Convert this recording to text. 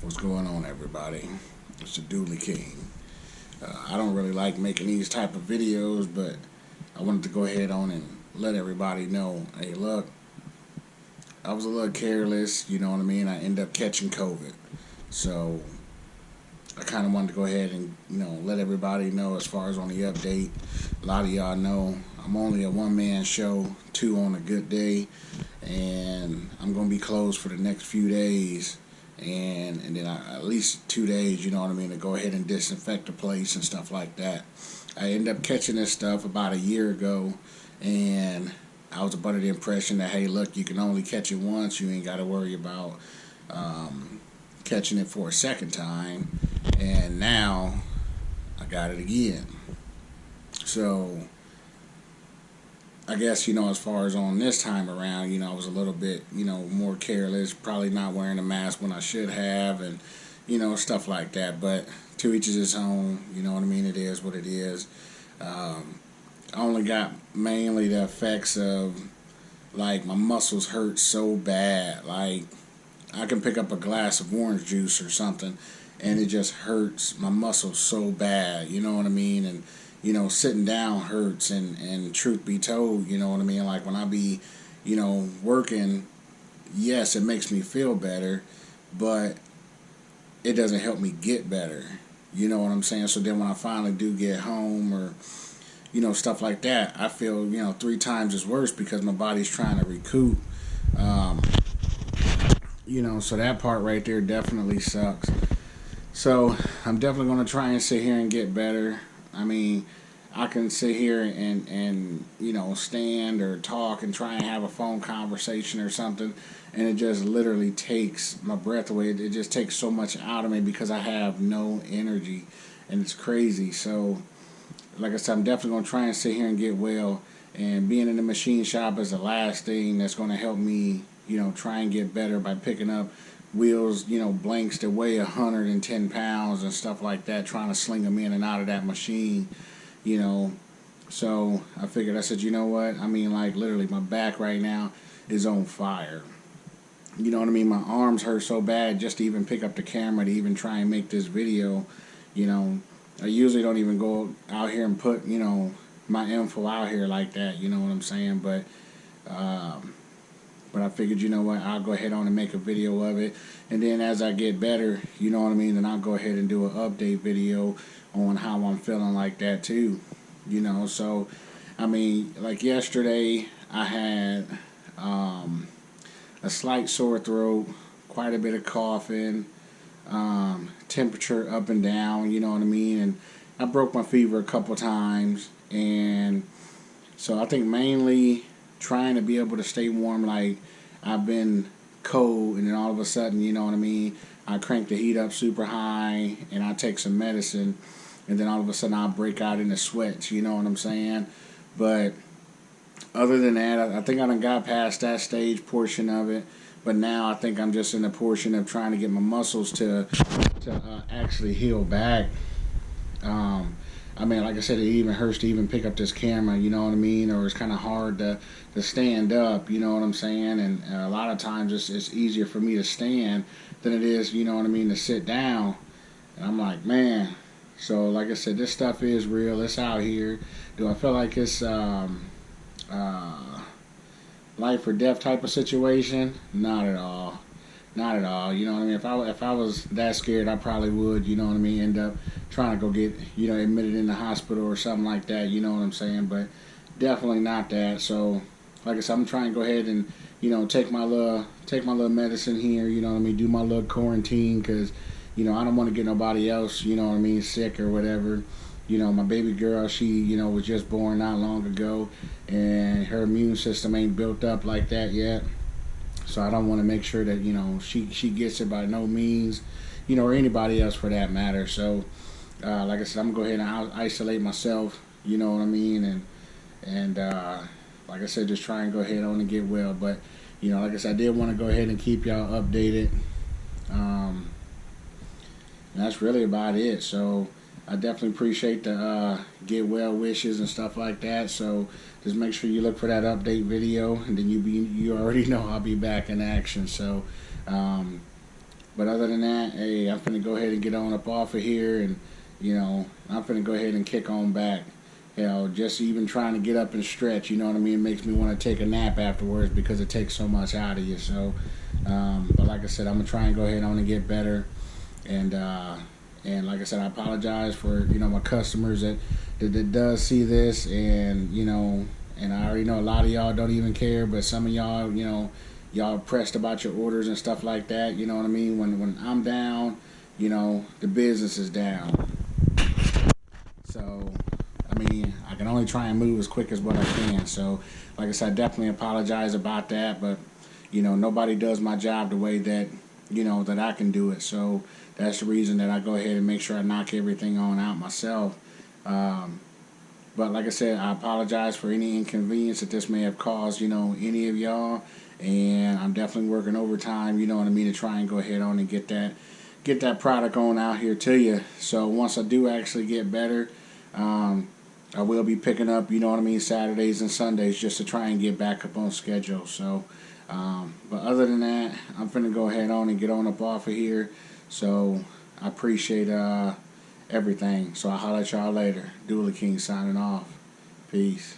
What's going on, everybody? It's the Dooley King. I don't really like making these type of videos, but I wanted to go ahead on and let everybody know, hey, look, I was a little careless, you know what I mean? I ended up catching COVID. So I kind of wanted to go ahead and, let everybody know as far as on the update. A lot of y'all know I'm only a one-man show, two on a good day, and I'm going to be closed for the next few days. And then at least 2 days, you know what I mean, to go ahead and disinfect the place and stuff like that. I ended up catching this stuff about a year ago, and I was under the impression that, hey, look, you can only catch it once. You ain't got to worry about catching it for a second time. And now I got it again. So I guess, as far as on this time around, I was a little bit, more careless, probably not wearing a mask when I should have, and, stuff like that. But to each his own, you know what I mean? It is what it is. I only got mainly the effects of, like, my muscles hurt so bad. Like, I can pick up a glass of orange juice or something, and it just hurts my muscles so bad, you know what I mean? And sitting down hurts, and truth be told, you know what I mean? Like, when I be, working, yes, it makes me feel better, but it doesn't help me get better. You know what I'm saying? So then when I finally do get home or, stuff like that, I feel, 3 times as worse because my body's trying to recoup. So that part right there definitely sucks. So I'm definitely going to try and sit here and get better. I mean, I can sit here and stand or talk and try and have a phone conversation or something, and it just literally takes my breath away. It just takes so much out of me because I have no energy, and it's crazy. So, like I said, I'm definitely going to try and sit here and get well, and being in the machine shop is the last thing that's going to help me, try and get better by picking up wheels, blanks that weigh 110 pounds and stuff like that, trying to sling them in and out of that machine, So I figured, I said, you know what? I mean, like, literally, my back right now is on fire. You know what I mean? My arms hurt so bad just to even pick up the camera to even try and make this video. I usually don't even go out here and put, my info out here like that, you know what I'm saying? But I figured, you know what, I'll go ahead on and make a video of it. And then as I get better, you know what I mean, then I'll go ahead and do an update video on how I'm feeling like that too. So, I mean, like yesterday, I had a slight sore throat, quite a bit of coughing, temperature up and down, you know what I mean? And I broke my fever a couple times. And so I think mainly trying to be able to stay warm. Like, I've been cold, and then all of a sudden, you know what I mean, I crank the heat up super high, and I take some medicine, and then all of a sudden I'll break out into sweats, you know what I'm saying? But other than that, I think I done got past that stage portion of it, but now I think I'm just in the portion of trying to get my muscles to actually heal back. I mean, like I said, it even hurts to even pick up this camera, you know what I mean? Or it's kind of hard to stand up, you know what I'm saying? And a lot of times it's easier for me to stand than it is, you know what I mean, to sit down. And I'm like, man. So, like I said, this stuff is real. It's out here. Do I feel like it's life or death type of situation? Not at all. Not at all. You know what I mean? If I was that scared, I probably would, you know what I mean, end up trying to go get, admitted in the hospital or something like that, you know what I'm saying? But definitely not that. So, like I said, I'm trying to go ahead and, take my little medicine here, you know what I mean, do my little quarantine, because, I don't want to get nobody else, you know what I mean, sick or whatever. My baby girl, she, was just born not long ago, and her immune system ain't built up like that yet. So I don't want to make sure that, she gets it by no means, or anybody else for that matter. So, like I said, I'm going to go ahead and isolate myself, you know what I mean? And like I said, just try and go ahead on and get well. But, like I said, I did want to go ahead and keep y'all updated. And that's really about it. So I definitely appreciate the get well wishes and stuff like that. So just make sure you look for that update video, and then you already know I'll be back in action. So But other than that, hey, I'm finna go ahead and get on up off of here, and I'm finna go ahead and kick on back. Just even trying to get up and stretch, you know what I mean, makes me want to take a nap afterwards because it takes so much out of you. So, but like I said, I'm gonna try and go ahead on and get better, and like I said, I apologize for my customers that does see this, and I already know a lot of y'all don't even care, but some of y'all, y'all pressed about your orders and stuff like that. You know what I mean? When I'm down, the business is down. So, I mean, I can only try and move as quick as what I can. So, like I said, I definitely apologize about that. But, nobody does my job the way that, that I can do it. So, that's the reason that I go ahead and make sure I knock everything on out myself. But like I said, I apologize for any inconvenience that this may have caused, any of y'all. And I'm definitely working overtime, you know what I mean, to try and go ahead on and get that product on out here to you. So once I do actually get better, I will be picking up, Saturdays and Sundays just to try and get back up on schedule. So, but other than that, I'm finna go ahead on and get on up off of here. So I appreciate everything. So I'll holler at y'all later. Dooley King signing off. Peace.